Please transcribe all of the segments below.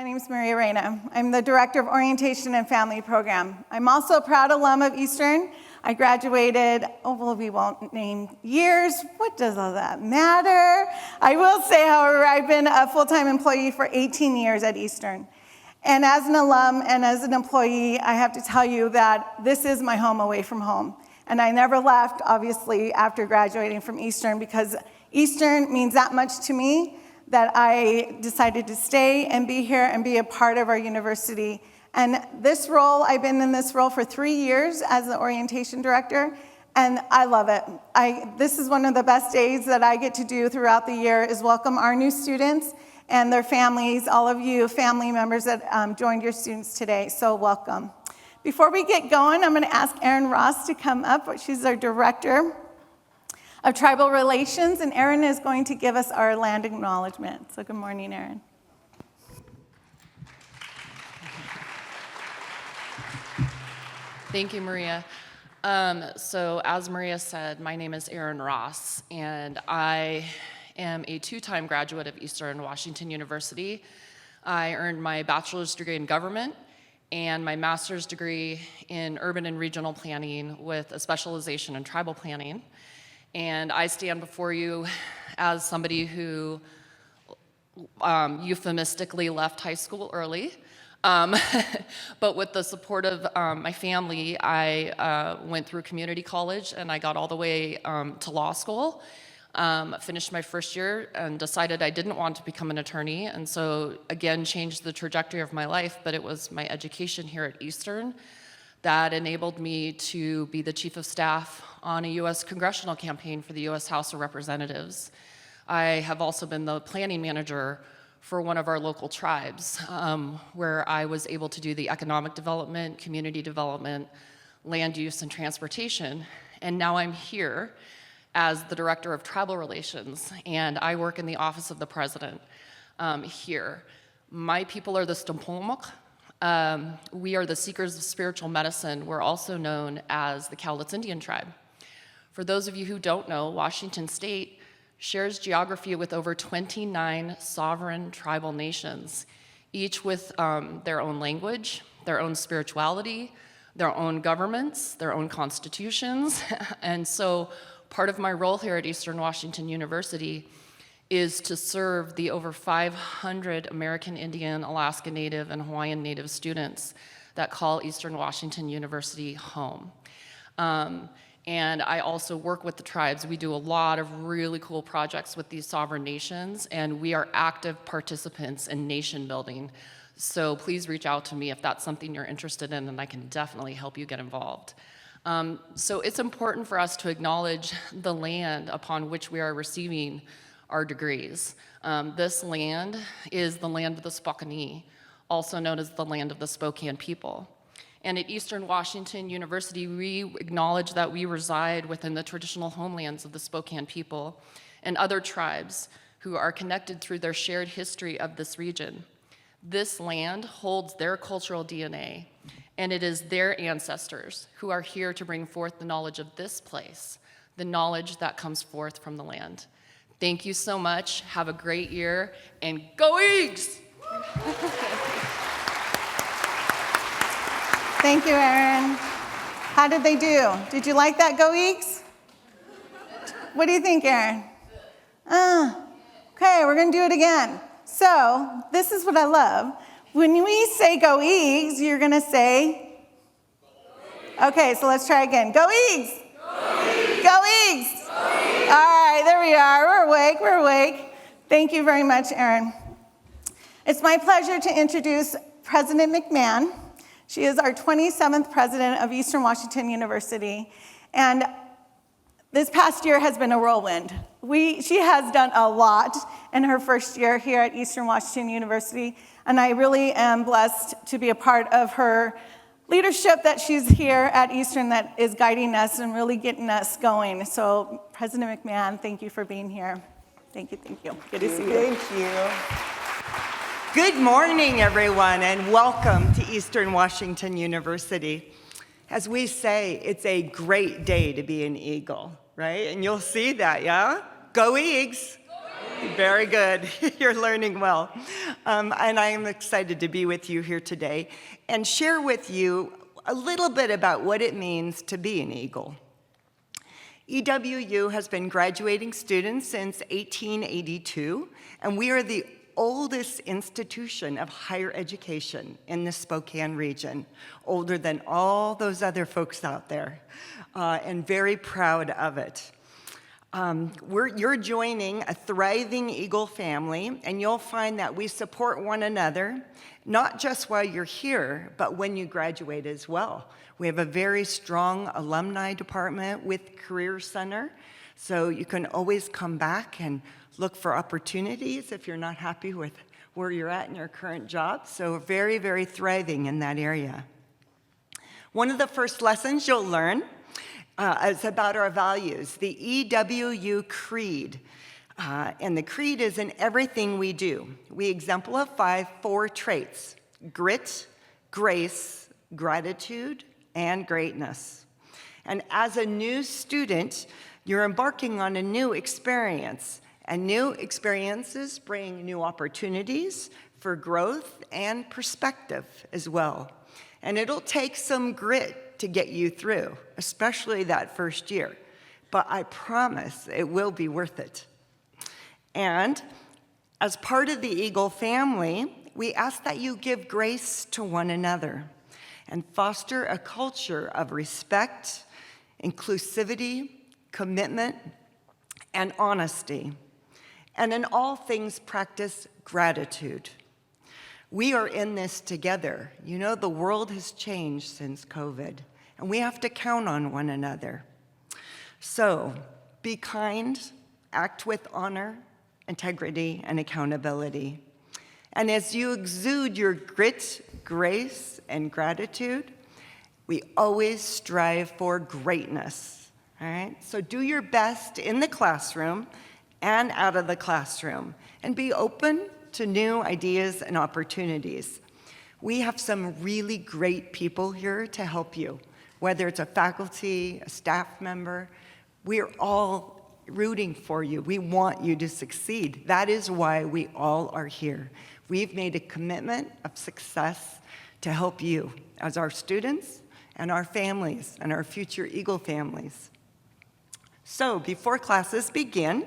My name is Maria Reyna. I'm the Director of Orientation and Family Program. I'm also a proud alum of Eastern. I graduated, we won't name years. What does all that matter? I will say, however, I've been a full-time employee for 18 years at Eastern. And as an alum and as an employee, I have to tell you that this is my home away from home. And I never left, obviously, after graduating from Eastern, because Eastern means that much to me that I decided to stay and be here and be a part of our university. And this role, I've been in this role for 3 years as the orientation director, and I love it. This is one of the best days that I get to do throughout the year, is welcome our new students and their families, all of you family members that joined your students today, so welcome. Before we get going, I'm gonna ask Erin Ross to come up. She's our director of Tribal Relations, and Erin is going to give us our land acknowledgement. So good morning, Erin. Thank you, Maria. So as Maria said, my name is Erin Ross, and I am a two-time graduate of Eastern Washington University. I earned my bachelor's degree in government and my master's degree in urban and regional planning with a specialization in tribal planning. And I stand before you as somebody who euphemistically left high school early. But with the support of my family, I went through community college and I got all the way to law school. Finished my first year and decided I didn't want to become an attorney, and so again changed the trajectory of my life, but it was my education here at Eastern that enabled me to be the chief of staff on a U.S. congressional campaign for the U.S. House of Representatives. I have also been the planning manager for one of our local tribes, where I was able to do the economic development, community development, land use, and transportation. And now I'm here as the director of tribal relations, and I work in the office of the president here. My people are the Stompomook. We are the Seekers of Spiritual Medicine. We're also known as the Cowlitz Indian Tribe. For those of you who don't know, Washington State shares geography with over 29 sovereign tribal nations, each with their own language, their own spirituality, their own governments, their own constitutions. And so part of my role here at Eastern Washington University is to serve the over 500 American Indian, Alaska Native, and Hawaiian Native students that call Eastern Washington University home. And I also work with the tribes. We do a lot of really cool projects with these sovereign nations, and we are active participants in nation building. So please reach out to me if that's something you're interested in, and I can definitely help you get involved. So it's important for us to acknowledge the land upon which we are receiving our degrees. This land is the land of the Spokane, also known as the land of the Spokane people. And at Eastern Washington University, we acknowledge that we reside within the traditional homelands of the Spokane people and other tribes who are connected through their shared history of this region. This land holds their cultural DNA, and it is their ancestors who are here to bring forth the knowledge of this place, the knowledge that comes forth from the land. Thank you so much. Have a great year, and go Eagles! Thank you, Erin. How did they do? Did you like that, Go Eagles? What do you think, Erin? Okay, we're gonna do it again. So, this is what I love. When we say Go Eagles, you're gonna say? Okay, so let's try again. Go Eagles! Go Eagles! Go Eagles! All right, there we are. We're awake. Thank you very much, Erin. It's my pleasure to introduce President McMahon. She is our 27th president of Eastern Washington University, and this past year has been a whirlwind. She has done a lot in her first year here at Eastern Washington University, and I really am blessed to be a part of her leadership that she's here at Eastern that is guiding us and really getting us going. So President McMahon, thank you for being here. Thank you. Good to see you. Thank you. Good morning, everyone, and welcome to Eastern Washington University. As we say, it's a great day to be an Eagle, right? And you'll see that, yeah? Go Eagles! Very good. You're learning well. And I am excited to be with you here today and share with you a little bit about what it means to be an Eagle. EWU has been graduating students since 1882, and we are the oldest institution of higher education in the Spokane region, older than all those other folks out there, and very proud of it. You're joining a thriving Eagle family, and you'll find that we support one another, not just while you're here, but when you graduate as well. We have a very strong alumni department with Career Center, so you can always come back and look for opportunities if you're not happy with where you're at in your current job. So very, very thriving in that area. One of the first lessons you'll learn is about our values, the EWU Creed. And the creed is in everything we do. We exemplify 4 traits: grit, grace, gratitude, and greatness. And as a new student, you're embarking on a new experience. And new experiences bring new opportunities for growth and perspective as well. And it'll take some grit to get you through, especially that first year. But I promise it will be worth it. And as part of the Eagle family, we ask that you give grace to one another and foster a culture of respect, inclusivity, commitment, and honesty. And in all things, practice gratitude. We are in this together. You know, the world has changed since COVID, and we have to count on one another. So, be kind, act with honor, integrity, and accountability. And as you exude your grit, grace, and gratitude, we always strive for greatness, all right? So do your best in the classroom and out of the classroom, and be open to new ideas and opportunities. We have some really great people here to help you, whether it's a faculty, a staff member. We're all rooting for you. We want you to succeed. That is why we all are here. We've made a commitment of success to help you as our students and our families and our future Eagle families. So before classes begin,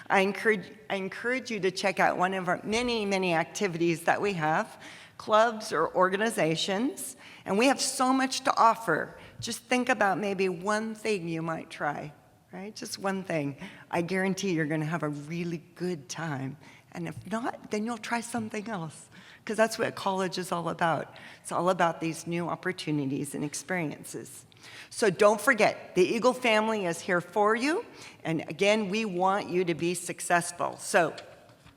I encourage you to check out one of our many, many activities that we have, clubs or organizations, and we have so much to offer. Just think about maybe one thing you might try, right? Just one thing. I guarantee you're going to have a really good time. And if not, then you'll try something else, because that's what college is all about. It's all about these new opportunities and experiences. So don't forget, the Eagle family is here for you. And again, we want you to be successful. So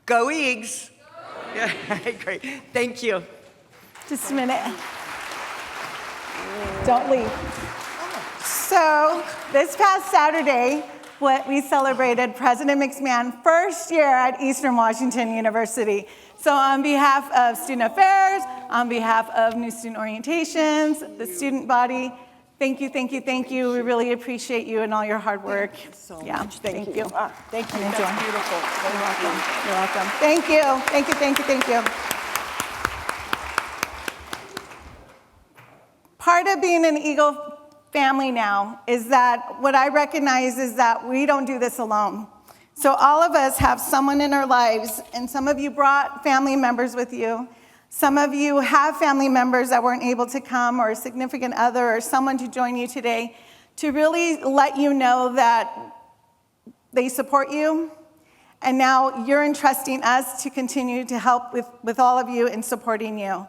go Eags! Go Eags. Yeah, great. Thank you. Just a minute. Don't leave. So this past Saturday, we celebrated President McMahon's first year at Eastern Washington University. So on behalf of Student Affairs, on behalf of New Student Orientations, the student body, thank you, thank you, thank you. We really appreciate you and all your hard work. Thank you so yeah, much. Thank you. Thank you. And That's enjoy. beautiful. You're welcome. You're welcome. Thank you. Thank you, thank you, thank you. Part of being an Eagle family now is that what I recognize is that we don't do this alone. So all of us have someone in our lives, and some of you brought family members with you. Some of you have family members that weren't able to come, or a significant other, or someone to join you today to really let you know that they support you. And now you're entrusting us to continue to help with all of you in supporting you.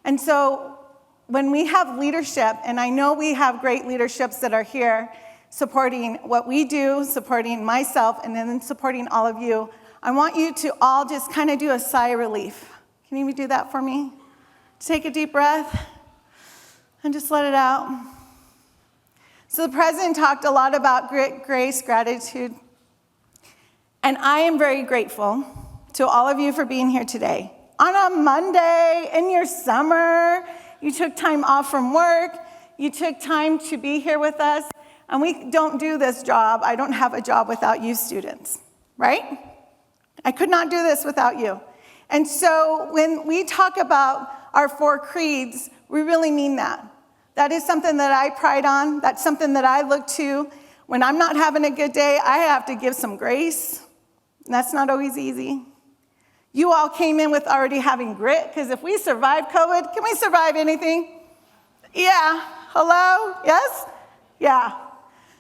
And so when we have leadership, and I know we have great leaderships that are here supporting what we do, supporting myself, and then supporting all of you, I want you to all just kind of do a sigh of relief. Can you do that for me? Take a deep breath and just let it out. So the president talked a lot about grit, grace, gratitude. And I am very grateful to all of you for being here today. On a Monday in your summer, you took time off from work. You took time to be here with us. And we don't do this job. I don't have a job without you students, right? I could not do this without you. And so when we talk about our 4 creeds, we really mean that. That is something that I pride on. That's something that I look to. When I'm not having a good day, I have to give some grace. And that's not always easy. You all came in with already having grit, because if we survive COVID, can we survive anything? Yeah. Hello? Yes? Yeah.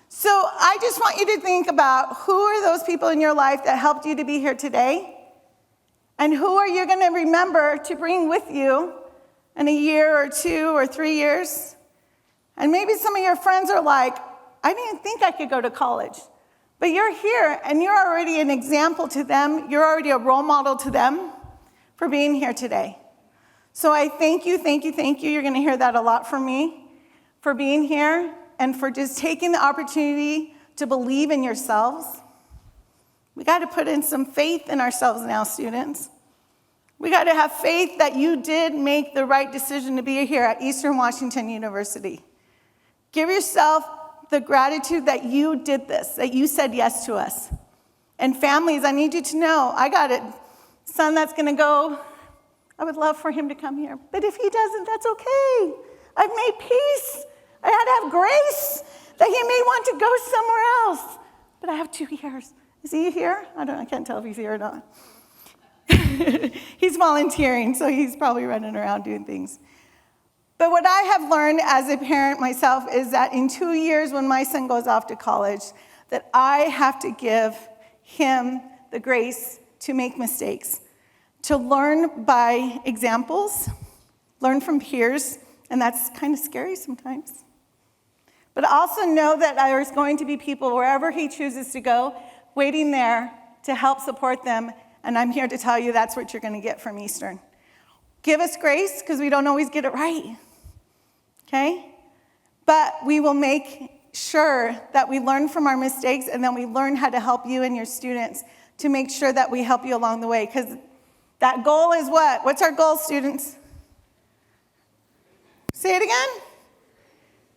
So I just want you to think about, who are those people in your life that helped you to be here today? And who are you going to remember to bring with you in a year or 2 or 3 years? And maybe some of your friends are like, I didn't think I could go to college. But you're here, and you're already an example to them. You're already a role model to them for being here today. So I thank you, thank you, thank you. You're going to hear that a lot from me, for being here and for just taking the opportunity to believe in yourselves. We got to put in some faith in ourselves now, students. We got to have faith that you did make the right decision to be here at Eastern Washington University. Give yourself the gratitude that you did this, that you said yes to us. And families, I need you to know, I got a son that's going to go. I would love for him to come here. But if he doesn't, that's okay. I've made peace. I had to have grace that he may want to go somewhere else. But I have 2 years. Is he here? I can't tell if he's here or not. He's volunteering, so he's probably running around doing things. But what I have learned as a parent myself is that in 2 years, when my son goes off to college, that I have to give him the grace to make mistakes, to learn by examples, learn from peers, and that's kind of scary sometimes. But also know that there's going to be people wherever he chooses to go, waiting there to help support them, and I'm here to tell you that's what you're going to get from Eastern. Give us grace, because we don't always get it right. Okay? But we will make sure that we learn from our mistakes, and then we learn how to help you and your students to make sure that we help you along the way. Because that goal is what? What's our goal, students? Say it again.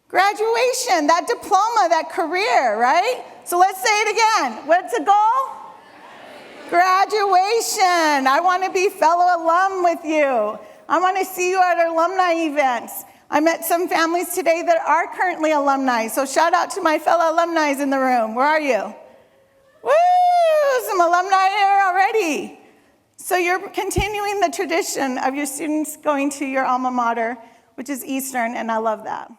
Graduation, that diploma, that career, right? So let's say it again. What's the goal? Graduation. I want to be fellow alum with you. I want to see you at our alumni events. I met some families today that are currently alumni, so shout out to my fellow alumni in the room. Where are you? Woo! Some alumni here already. So you're continuing the tradition of your students going to your alma mater, which is Eastern, and I love that.